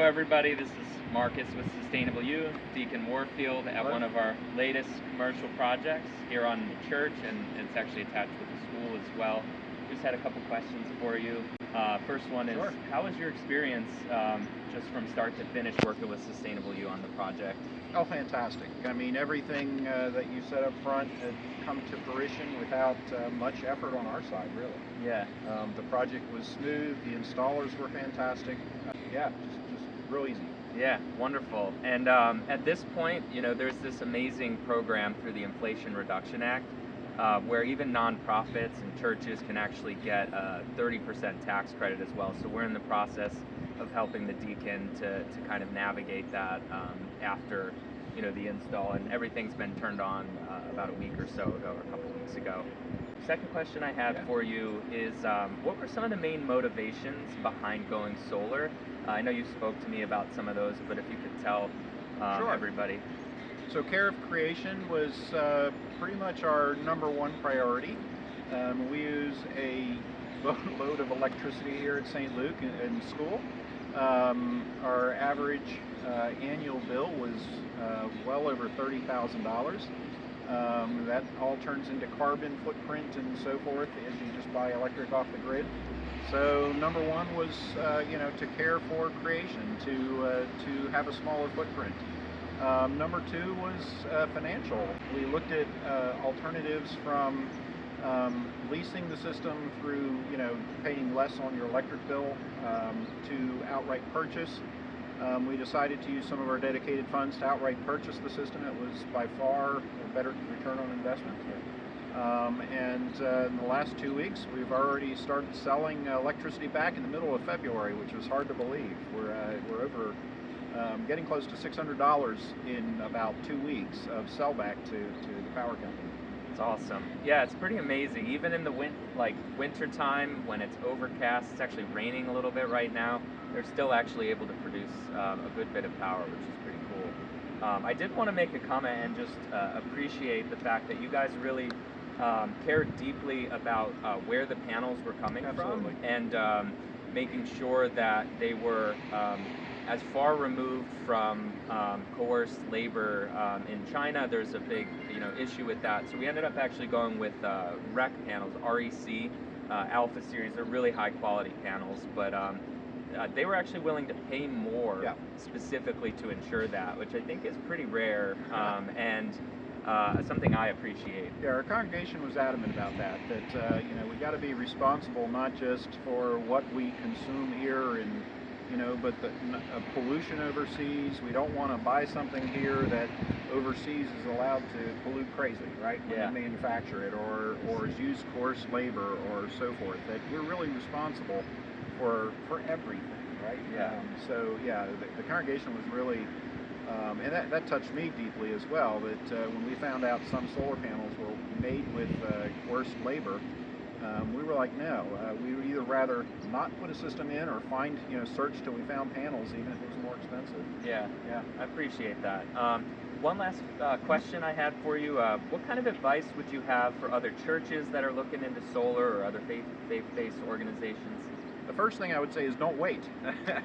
everybody. This is Marcus with Sustainable You, Deacon Warfield, at one of our latest commercial projects here on the church, and it's actually attached with the school as well. Just had a couple questions for you. First one is, how was your experience just from start to finish working with Sustainable You on the project? Oh, fantastic. I mean, everything that you said up front had come to fruition without much effort on our side, really. Yeah. The project was smooth, the installers were fantastic. Yeah, just real easy. Yeah, wonderful. And at this point, you know, there's this amazing program through the Inflation Reduction Act where even nonprofits and churches can actually get a 30% tax credit as well. So we're in the process of helping the deacon to kind of navigate that after, you know, the install, and everything's been turned on about a week or so ago, or a couple weeks ago. Second question I had for you is, what were some of the main motivations behind going solar? I know you spoke to me about some of those, but if you could tell everybody. So care of creation was pretty much our number one priority. We use a boatload of electricity here at Saint Luke in school. Our average annual bill was well over $30,000. That all turns into carbon footprint and so forth as you just buy electric off the grid. So number one was, to care for creation, to have a smaller footprint. Number two was financial. We looked at alternatives from leasing the system through, paying less on your electric bill to outright purchase. We decided to use some of our dedicated funds to outright purchase the system. It was by far a better return on investment. In the last 2 weeks, we've already started selling electricity back in the middle of February, which was hard to believe. We're over getting close to $600 in about 2 weeks of sell back to the power company. It's awesome. Yeah, it's pretty amazing. Even in the winter time when it's overcast, it's actually raining a little bit right now, they're still actually able to produce a good bit of power, which is pretty cool. I did want to make a comment and just appreciate the fact that you guys really cared deeply about where the panels were coming from, and making sure that they were as far removed from coerced labor. In China, there's a big issue with that. So we ended up actually going with REC panels, REC Alpha Series. They're really high quality panels, but they were actually willing to pay more specifically to ensure that, which I think is pretty rare, and something I appreciate. Yeah, our congregation was adamant about that we've got to be responsible not just for what we consume here and but the pollution overseas. We don't want to buy something here that overseas is allowed to pollute crazy, right? When they manufacture it, or is used coarse labor or so forth. That we're really responsible for everything, right? The congregation was really, and that touched me deeply as well, that when we found out some solar panels were made with coarse labor, we were like, no, we would either rather not put a system in or find, search till we found panels, even if it was more expensive. Yeah, I appreciate that. One last question I had for you. What kind of advice would you have for other churches that are looking into solar, or other faith-based organizations? The first thing I would say is don't wait.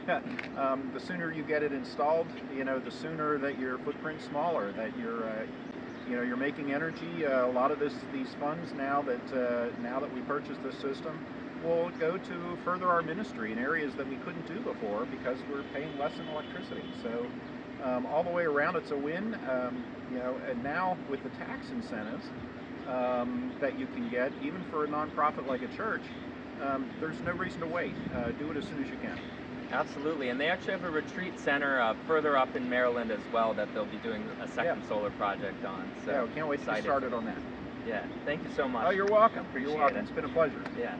The sooner you get it installed, the sooner that your footprint's smaller, that you're making energy. A lot of these funds now that we purchased this system will go to further our ministry in areas that we couldn't do before because we're paying less in electricity. So all the way around, it's a win. And now with the tax incentives that you can get, even for a nonprofit like a church, there's no reason to wait. Do it as soon as you can. Absolutely, and they actually have a retreat center further up in Maryland as well that they'll be doing a second solar project on. So we can't wait to get started on that. Yeah, thank you so much. Oh, you're welcome. Appreciate You're welcome. it. It's been a pleasure. Yes.